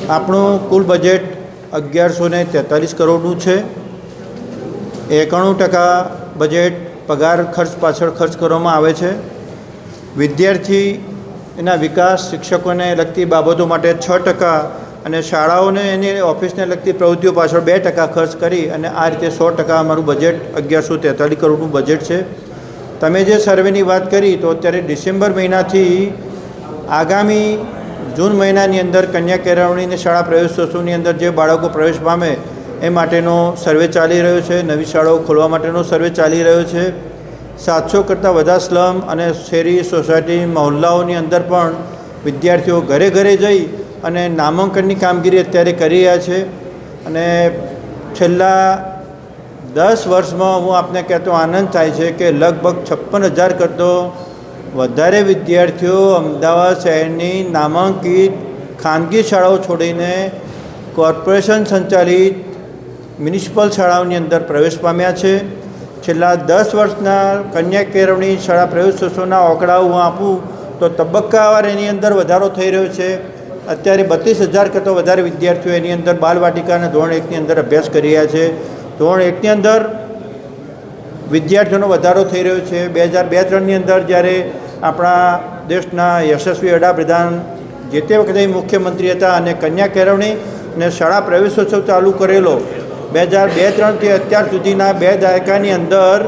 આપણું કુલ બજેટ 1143 કરોડનું છે. 91% બજેટ પગાર ખર્ચ પાછળ ખર્ચ કરવામાં આવે છે. વિદ્યાર્થીના વિકાસ, શિક્ષકોને લગતી બાબતો માટે 6% અને શાળાઓને એની ઓફિસને લગતી પ્રવૃત્તિઓ પાછળ 2% ખર્ચ કરી અને આ રીતે 100% અમારું બજેટ 1143 કરોડનું બજેટ છે. તમે જે સર્વેની વાત કરી તો અત્યારે ડિસેમ્બર મહિનાથી આગામી જૂન મહિનાની અંદર કન્યા કેળવણીની શાળા પ્રવેશોત્સવની અંદર જે બાળકો પ્રવેશ પામે એ માટેનો સર્વે ચાલી રહ્યો છે. નવી શાળાઓ ખોલવા માટેનો સર્વે ચાલી રહ્યો છે. 700 કરતાં વધારે સ્લમ અને શેરી, સોસાયટી, મહોલ્લાઓની અંદર પણ વિદ્યાર્થીઓ ઘરે ઘરે જઈ અને નામાંકનની કામગીરી અત્યારે કરી રહ્યા છે. અને છેલ્લા 10 વર્ષમાં હું આપને કહેતો આનંદ થાય છે કે લગભગ 56,000 કરતાં વધારે વિદ્યાર્થીઓ અમદાવાદ શહેરની નામાંકિત ખાનગી શાળાઓ છોડીને કોર્પોરેશન સંચાલિત મ્યુનિસિપલ શાળાઓની અંદર પ્રવેશ પામ્યા છે. છેલ્લા 10 વર્ષના કન્યા કેળવણી શાળા પ્રવેશોત્સવના આંકડાઓ હું આપું તો તબક્કાવાર એની અંદર વધારો થઈ રહ્યો છે. અત્યારે 32,000 કરતાં વધારે વિદ્યાર્થીઓ એની અંદર બાલવાટિકા અને ધોરણ 1ની અંદર અભ્યાસ કરી રહ્યા છે. ધોરણ 1ની અંદર વિદ્યાર્થીઓનો વધારો થઈ રહ્યો છે. 2002-03ની અંદર જ્યારે આપણા દેશના યશસ્વી વડાપ્રધાન જે તે વખતે મુખ્યમંત્રી હતા અને કન્યા કેળવણી અને શાળા પ્રવેશોત્સવ ચાલુ કરેલો 2002-03થી અત્યાર સુધીના 2 દાયકાની અંદર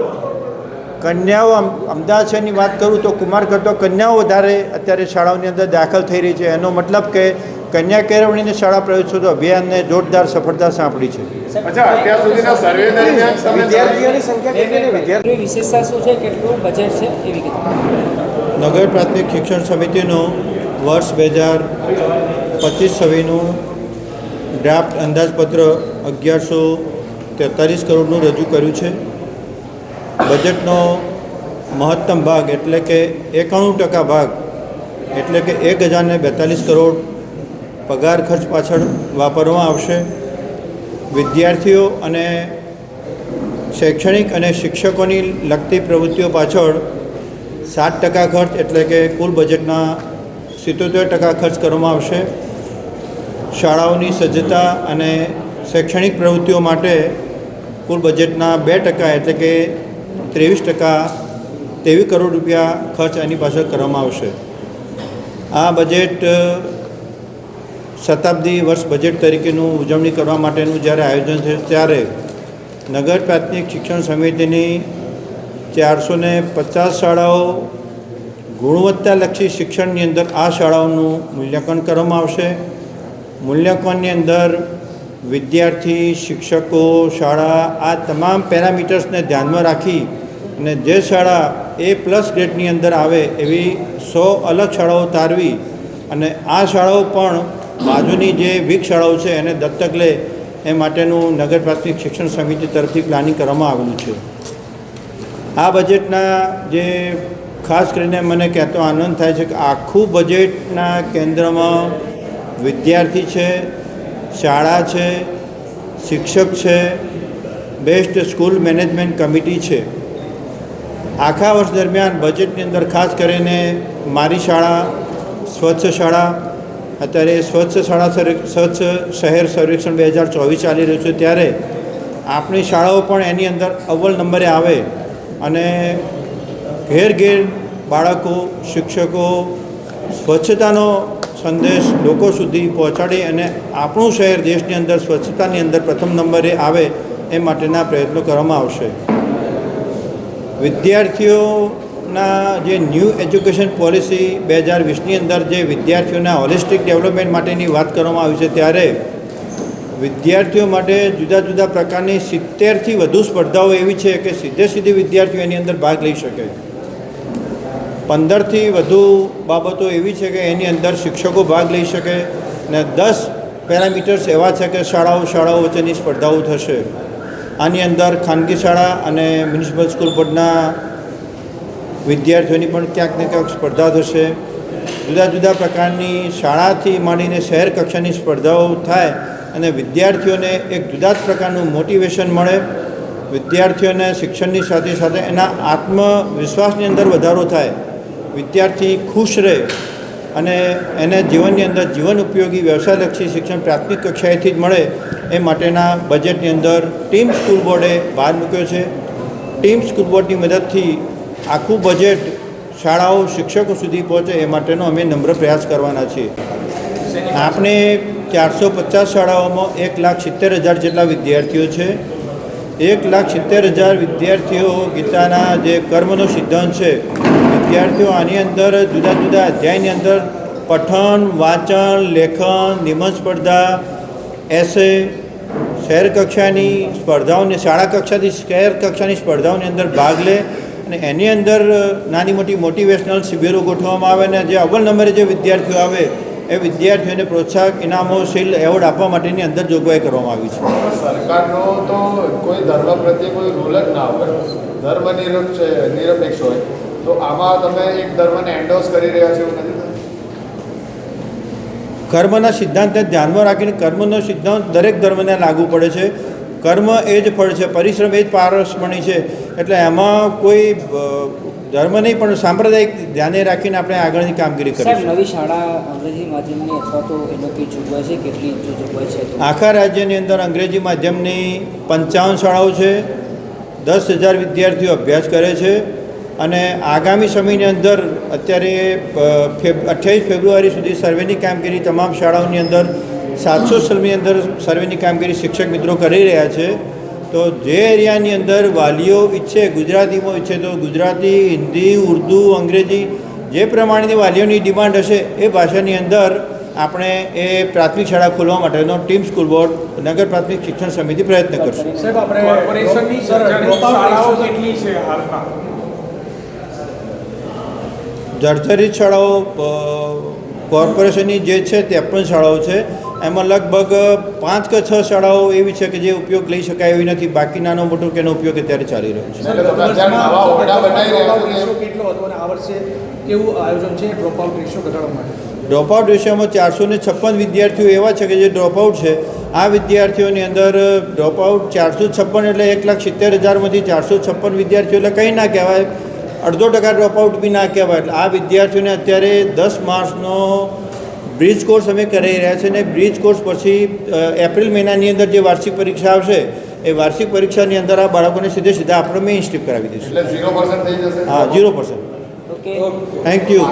કન્યાઓ અમદાવાદ શહેરની વાત કરું તો કુમાર કરતાં કન્યાઓ વધારે અત્યારે શાળાઓની અંદર દાખલ થઈ રહી છે. એનો મતલબ કે કન્યા કેળવણીની શાળા પ્રવેશોત્સવ અભિયાનને જોરદાર સફળતા સાંપડી છે. અત્યાર સુધીના સર્વે દરમિયાન વિદ્યાર્થીઓની સંખ્યા કેટલી? વિદ્યાર્થીઓની વિશેષતા શું છે? કેટલું બજેટ છે એ વિગત? નગર પ્રાથમિક શિક્ષણ સમિતિનું વર્ષ 2025-26નું ડ્રાફ્ટ અંદાજપત્ર 1143 કરોડનું રજૂ કર્યું છે. બજેટનો મહત્તમ ભાગ એટલે કે 91% ભાગ એટલે કે 1,042 કરોડ પગાર ખર્ચ પાછળ વાપરવામાં આવશે. વિદ્યાર્થીઓ અને શૈક્ષણિક અને શિક્ષકોની લગતી પ્રવૃત્તિઓ પાછળ 7% ખર્ચ એટલે કે કુલ બજેટના 77% ખર્ચ કરવામાં આવશે. શાળાઓની સજ્જતા અને શૈક્ષણિક પ્રવૃત્તિઓ માટે કુલ બજેટના 2% એટલે કે 23 કરોડ રૂપિયા ખર્ચ એની પાછળ કરવામાં આવશે. આ બજેટ શતાબ્દી વર્ષ બજેટ તરીકેનું ઉજવણી કરવા માટેનું જ્યારે આયોજન થયું ત્યારે નગર પ્રાથમિક શિક્ષણ સમિતિની 450 શાળાઓ ગુણવત્તાલક્ષી શિક્ષણની અંદર આ શાળાઓનું મૂલ્યાંકન કરવામાં આવશે. મૂલ્યાંકનની અંદર વિદ્યાર્થી, શિક્ષકો, શાળા આ તમામ પેરામીટર્સને ધ્યાનમાં રાખી અને જે શાળા A+ ગ્રેડની અંદર આવે એવી 100 અલગ શાળાઓ તારવી અને આ શાળાઓ પણ બાજુની જે વીક શાળાઓ છે એને દત્તક લે એ માટેનું નગર પ્રાથમિક શિક્ષણ સમિતિ તરફથી પ્લાનિંગ કરવામાં આવેલું છે. આ બજેટના જે ખાસ કરીને મને કહેતો આનંદ થાય છે કે આખું બજેટના કેન્દ્રમાં વિદ્યાર્થી છે, શાળા છે, શિક્ષક છે, બેસ્ટ સ્કૂલ મેનેજમેન્ટ કમિટી છે. આખા વર્ષ દરમિયાન બજેટની અંદર ખાસ કરીને મારી શાળા, સ્વચ્છ શાળા, અત્યારે સ્વચ્છ શહેર સર્વેક્ષણ 2024 ચાલી રહ્યું છે ત્યારે આપણી શાળાઓ પણ એની અંદર અવ્વલ નંબરે આવે અને ઘેર ઘેર બાળકો, શિક્ષકો સ્વચ્છતાનો સંદેશ લોકો સુધી પહોંચાડી અને આપણું શહેર દેશની અંદર સ્વચ્છતાની અંદર પ્રથમ નંબરે આવે એ માટેના પ્રયત્નો કરવામાં આવશે. વિદ્યાર્થીઓના જે ન્યૂ એજ્યુકેશન પોલિસી 2020ની અંદર જે વિદ્યાર્થીઓના હોલિસ્ટિક ડેવલપમેન્ટ માટેની વાત કરવામાં આવી છે ત્યારે વિદ્યાર્થીઓ માટે જુદા જુદા પ્રકારની 70થી વધુ સ્પર્ધાઓ એવી છે કે સીધી વિદ્યાર્થીઓ એની અંદર ભાગ લઈ શકે. 15થી વધુ બાબતો એવી છે કે એની અંદર શિક્ષકો ભાગ લઈ શકે અને 10 પેરામીટર્સ એવા છે કે શાળાઓ વચ્ચેની સ્પર્ધાઓ થશે. આની અંદર ખાનગી શાળા અને મ્યુનિસિપલ સ્કૂલ બોર્ડના વિદ્યાર્થીઓની પણ ક્યાંક ને ક્યાંક સ્પર્ધા થશે. જુદા જુદા પ્રકારની શાળાથી માંડીને શહેર કક્ષાની સ્પર્ધાઓ થાય અને વિદ્યાર્થીઓને એક જુદા જ પ્રકારનું મોટિવેશન મળે. વિદ્યાર્થીઓને શિક્ષણની સાથે સાથે એના આત્મવિશ્વાસની અંદર વધારો થાય. વિદ્યાર્થી ખુશ રહે અને એને જીવનની અંદર જીવન ઉપયોગી વ્યવસાયલક્ષી શિક્ષણ પ્રાથમિક કક્ષાએથી જ મળે એ માટેના બજેટની અંદર ટીમ સ્કૂલ બોર્ડે ભાર મૂક્યો છે. ટીમ સ્કૂલ બોર્ડની મદદથી આખું બજેટ શાળાઓ શિક્ષકો સુધી પહોંચે એ માટેનો અમે નમ્ર પ્રયાસ કરવાના છીએ. આપણે 450 શાળાઓમાં 1,70,000 જેટલા વિદ્યાર્થીઓ છે. 1,70,000 વિદ્યાર્થીઓ ગીતાના જે કર્મનો સિદ્ધાંત છે, વિદ્યાર્થીઓ આની અંદર જુદા જુદા અધ્યાયની અંદર પઠન, વાંચન, લેખન, નિબંધ સ્પર્ધા, એસે, શહેર કક્ષાની સ્પર્ધાઓની શાળા કક્ષાથી શહેર કક્ષાની સ્પર્ધાઓની અંદર ભાગ લે અને એની અંદર નાની મોટી મોટિવેશનલ શિબિરો ગોઠવવામાં આવે અને જે અવ્વલ નંબરે જે વિદ્યાર્થીઓ આવે એ વિદ્યાર્થીઓને પ્રોત્સાહક ઇનામો, શીલ્ડ, એવોર્ડ આપવા માટેની અંદર જોગવાઈ કરવામાં આવી છે. સરકારનો તો કોઈ ધર્મ પ્રત્યે કોઈ રૂલ જ ના હોય, ધર્મ નિરપેક્ષ હોય, તો આમાં તમે એક ધર્મને એન્ડોર્સ કરી રહ્યા છો એવું નથી? કર્મના સિદ્ધાંતને ધ્યાનમાં રાખીને કર્મનો સિદ્ધાંત દરેક ધર્મને લાગુ પડે છે. કર્મ એ જ ફળ છે, પરિશ્રમ એ જ પારસમણી છે. એટલે એમાં કોઈ ધર્મ નહીં પણ સાંપ્રદાયિક ધ્યાને રાખીને આપણે આગળની કામગીરી સાહેબ, કરીશું. નવી શાળા અંગ્રેજી માધ્યમની અથવા તો એ લોકો જોગવાઈ છે, કેટલી જોગવાઈ છે? આખા રાજ્યની અંદર અંગ્રેજી માધ્યમની 55 શાળાઓ છે. 10,000 વિદ્યાર્થીઓ અભ્યાસ કરે છે અને આગામી સમયની અંદર અત્યારે 28 ફેબ્રુઆરી સુધી સર્વેની કામગીરી તમામ શાળાઓની અંદર 700 સ્થળની અંદર સર્વેની કામગીરી શિક્ષક મિત્રો કરી રહ્યા છે. તો જે એરિયાની અંદર વાલીઓ ઈચ્છે ગુજરાતીમાં ઈચ્છે તો ગુજરાતી, હિન્દી, ઉર્દુ, અંગ્રેજી જે પ્રમાણેની વાલીઓની ડિમાન્ડ હશે એ ભાષાની અંદર આપણે એ પ્રાથમિક શાળા ખોલવા માટેનો ટીમ સ્કૂલ બોર્ડ, નગર પ્રાથમિક શિક્ષણ સમિતિ પ્રયત્ન કરશે. સાહેબ, આપણે કોર્પોરેશનની શાળાઓ કેટલી છે હાલમાં? જર્જરિત શાળાઓ કોર્પોરેશનની જે છે 53 શાળાઓ છે. એમાં લગભગ 5 કે 6 શાળાઓ એવી છે કે જે ઉપયોગ લઈ શકાય એવી નથી. બાકી નાનો મોટો કે એનો ઉપયોગ અત્યારે ચાલી રહ્યો છે. કેટલો હતો અને આ વર્ષે કેવું આયોજન છે ડ્રોપ આઉટ રેશિયો ઘટાડવા માટે? ડ્રોપ આઉટ રેશિયોમાં 456 વિદ્યાર્થીઓ એવા છે કે જે ડ્રોપ આઉટ છે. આ વિદ્યાર્થીઓની અંદર ડ્રોપ આઉટ 456 એટલે 1,70,000માંથી 456 વિદ્યાર્થીઓ એટલે કંઈ ના કહેવાય, 0.5% ડ્રોપ આઉટ બી ના કહેવાય. એટલે આ વિદ્યાર્થીઓને અત્યારે 10 માર્ચનો બ્રિજ કોર્સ અમે કરી રહ્યા છીએ અને બ્રિજ કોર્સ પછી એપ્રિલ મહિનાની અંદર જે વાર્ષિક પરીક્ષા આવશે એ વાર્ષિક પરીક્ષાની અંદર આ બાળકોને સીધા આપણે મેઇન સ્ટ્રીપ કરાવી દઈશું. એટલે 0% થઈ જશે? હા, 0%. Okay, thank you.